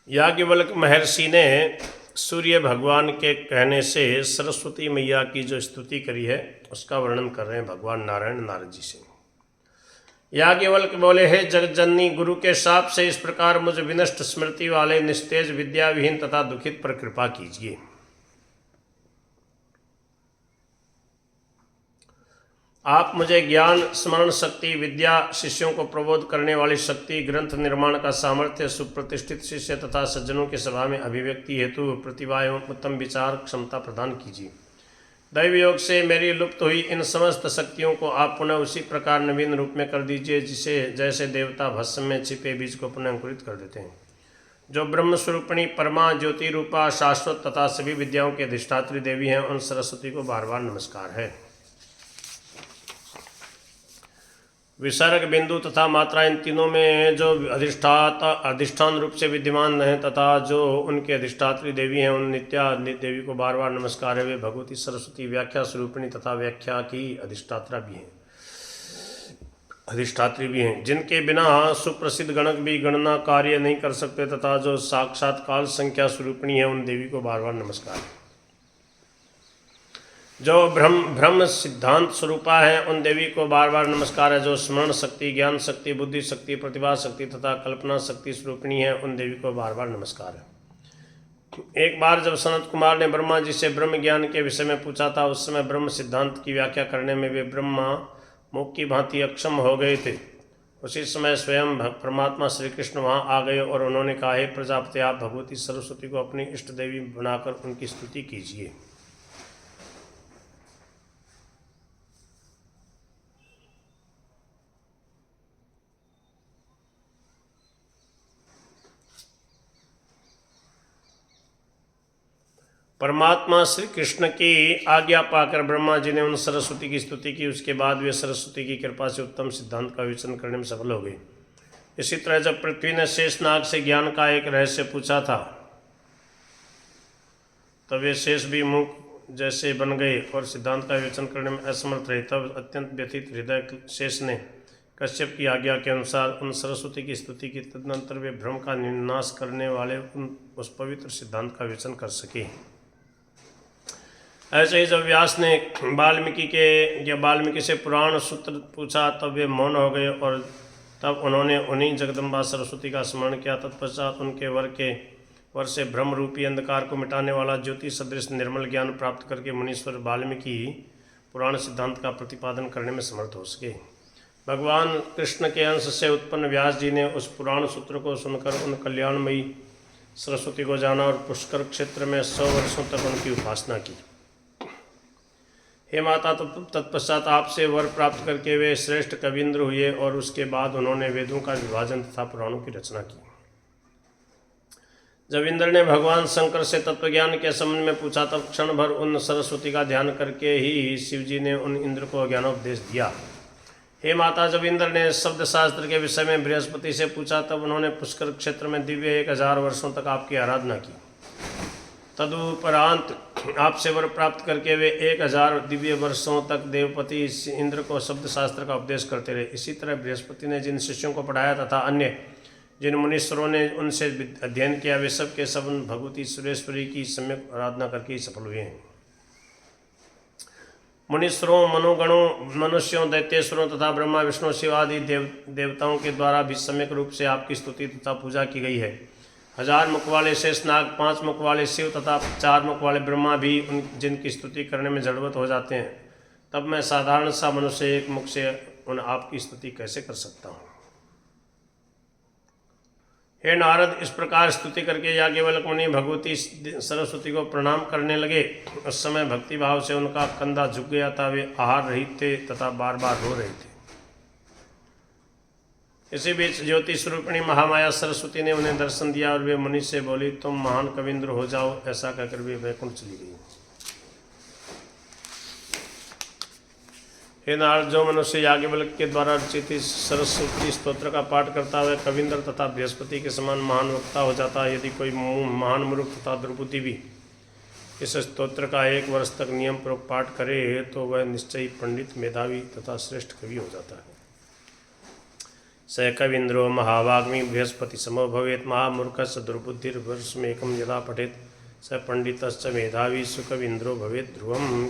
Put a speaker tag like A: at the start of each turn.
A: याज्ञवल्क्य महर्षि ने सूर्य भगवान के कहने से सरस्वती मैया की जो स्तुति करी है उसका वर्णन कर रहे हैं भगवान नारायण नारद जी से। याज्ञवल्क्य बोले, हे जगज्जननी, गुरु के शाप से इस प्रकार मुझ विनष्ट स्मृति वाले, निस्तेज, विद्याविहीन तथा दुखित पर कृपा कीजिए। आप मुझे ज्ञान, स्मरण शक्ति, विद्या, शिष्यों को प्रबोध करने वाली शक्ति, ग्रंथ निर्माण का सामर्थ्य, सुप्रतिष्ठित शिष्य तथा सज्जनों की सभा में अभिव्यक्ति हेतु प्रतिभा एवं उत्तम विचार क्षमता प्रदान कीजिए। दैव योग से मेरी लुप्त हुई इन समस्त शक्तियों को आप पुनः उसी प्रकार नवीन रूप में कर दीजिए जिसे जैसे देवता भस्म में छिपे बीज को पुनः अंकुरित कर देते हैं। जो ब्रह्म स्वरूपिणी परमा ज्योति रूपा शाश्वत तथा सभी विद्याओं के अधिष्ठात्री देवी हैं, उन सरस्वती को बार बार नमस्कार है। विसर्ग, बिंदु तथा मात्रा, इन तीनों में जो अधिष्ठान रूप से विद्यमान हैं तथा जो उनके अधिष्ठात्री देवी हैं, उन नित्या देवी को बार बार नमस्कार है। वे भगवती सरस्वती व्याख्या स्वरूपिणी तथा व्याख्या की अधिष्ठात्री भी हैं, जिनके बिना सुप्रसिद्ध गणक भी गणना कार्य नहीं कर सकते तथा जो साक्षात काल संख्या स्वरूपिणी है, उन देवी को बार बार नमस्कार है। जो ब्रह्म सिद्धांत स्वरूपा है, उन देवी को बार बार नमस्कार है। जो स्मरण शक्ति, ज्ञान शक्ति, बुद्धि शक्ति, प्रतिभा शक्ति तथा कल्पना शक्ति स्वरूपिणी है, उन देवी को बार बार नमस्कार है। एक बार जब सनत कुमार ने ब्रह्मा जी से ब्रह्म ज्ञान के विषय में पूछा था, उस समय ब्रह्म सिद्धांत की व्याख्या करने में वे ब्रह्मा मुख की भांति अक्षम हो गए थे। उसी समय स्वयं परमात्मा श्री कृष्ण वहाँ आ गए और उन्होंने कहा, हे प्रजापति, आप भगवती सरस्वती को अपनी इष्ट देवी बनाकर उनकी स्तुति कीजिए। परमात्मा श्री कृष्ण की आज्ञा पाकर ब्रह्मा जी ने उन सरस्वती की स्तुति की। उसके बाद वे सरस्वती की कृपा से उत्तम सिद्धांत का विवेचन करने में सफल हो गए। इसी तरह जब पृथ्वी ने शेषनाग से ज्ञान का एक रहस्य पूछा था, तब वे शेष भी मुख जैसे बन गए और सिद्धांत का विवेचन करने में असमर्थ रहे। तब अत्यंत व्यथित हृदय शेष ने कश्यप की आज्ञा के अनुसार उन सरस्वती की स्तुति की। तदनंतर वे भ्रम का निनाश करने वाले उस पवित्र सिद्धांत का विवेचन कर सके। ऐसे ही जब व्यास ने वाल्मीकि से पुराण सूत्र पूछा, तब वे मौन हो गए और तब उन्होंने उन्हीं जगदम्बा सरस्वती का स्मरण किया। तत्पश्चात उनके वर से भ्रम रूपी अंधकार को मिटाने वाला ज्योति सदृश निर्मल ज्ञान प्राप्त करके मुनीश्वर वाल्मीकि पुराण सिद्धांत का प्रतिपादन करने में समर्थ हो सके। भगवान कृष्ण के अंश से उत्पन्न व्यास जी ने उस पुराण सूत्र को सुनकर उन कल्याणमयी सरस्वती को जाना और पुष्कर क्षेत्र में 100 वर्षों तक उनकी उपासना की। हे माता, तत्पश्चात आपसे वर प्राप्त करके वे श्रेष्ठ कविंद्र हुए और उसके बाद उन्होंने वेदों का विभाजन तथा पुराणों की रचना की। जब इंद्र ने भगवान शंकर से तत्वज्ञान के संबंध में पूछा, तब क्षण भर उन सरस्वती का ध्यान करके ही शिवजी ने उन इंद्र को ज्ञानोपदेश दिया। हे माता, जब इंद्र ने शब्द शास्त्र के विषय में बृहस्पति से पूछा, तब उन्होंने पुष्कर क्षेत्र में दिव्य 1000 वर्षों तक आपकी आराधना की। तदुपरांत आपसे वर प्राप्त करके वे 1000 दिव्य वर्षों तक देवपति इंद्र को शब्द शास्त्र का उपदेश करते रहे। इसी तरह बृहस्पति ने जिन शिष्यों को पढ़ाया तथा अन्य जिन मुनीश्वरों ने उनसे अध्ययन किया, वे सब के सब भगवती सुरेश्वरी की सम्यक आराधना करके ही सफल हुए हैं। मुनीश्वरों, मनोगणों, मनुष्यों, दैत्येश्वरों तथा ब्रह्मा, विष्णु, शिव आदि देवताओं के द्वारा भी सम्यक रूप से आपकी स्तुति तथा पूजा की गई है। 1000 मुख वाले शेषनाग, 5 मुख वाले शिव तथा 4 मुख वाले ब्रह्मा भी जिनकी स्तुति करने में जड़वत हो जाते हैं, तब मैं साधारण सा मनुष्य एक मुख से उन आपकी स्तुति कैसे कर सकता हूँ। हे नारद, इस प्रकार स्तुति करके याज्ञवल्क्य मुनि भगवती सरस्वती को प्रणाम करने लगे। उस समय भक्ति भाव से उनका कंधा झुक गया था। वे आहार रहित थे तथा बार बार रो रहे थे। इसी बीच ज्योति स्वरूपिणी महामाया सरस्वती ने उन्हें दर्शन दिया और वे मुनि से बोली, तुम महान कविंद्र हो जाओ। ऐसा कहकर वे वैकुंठ चली गई। हे नारद, जो मनुष्य याज्ञवल्क्य के द्वारा रचित सरस्वती स्तोत्र का पाठ करता है, वह कविंद्र तथा बृहस्पति के समान महान वक्ता हो जाता है। यदि कोई महान मूर्ख तथा दुर्बुद्धि भी इस स्तोत्र का 1 वर्ष तक नियम पूर्वक पाठ करे, तो वह निश्चय पंडित, मेधावी तथा श्रेष्ठ कवि हो जाता है। स कवीन्द्रो महावाग्मी बृहस्पति समो भवेत् महामूर्खस्य दुर्बुद्धिर्वर्षमेकं यदा पठेत् स पंडितश्च मेधावी सुकवीन्द्रो भवेत् ध्रुवम्।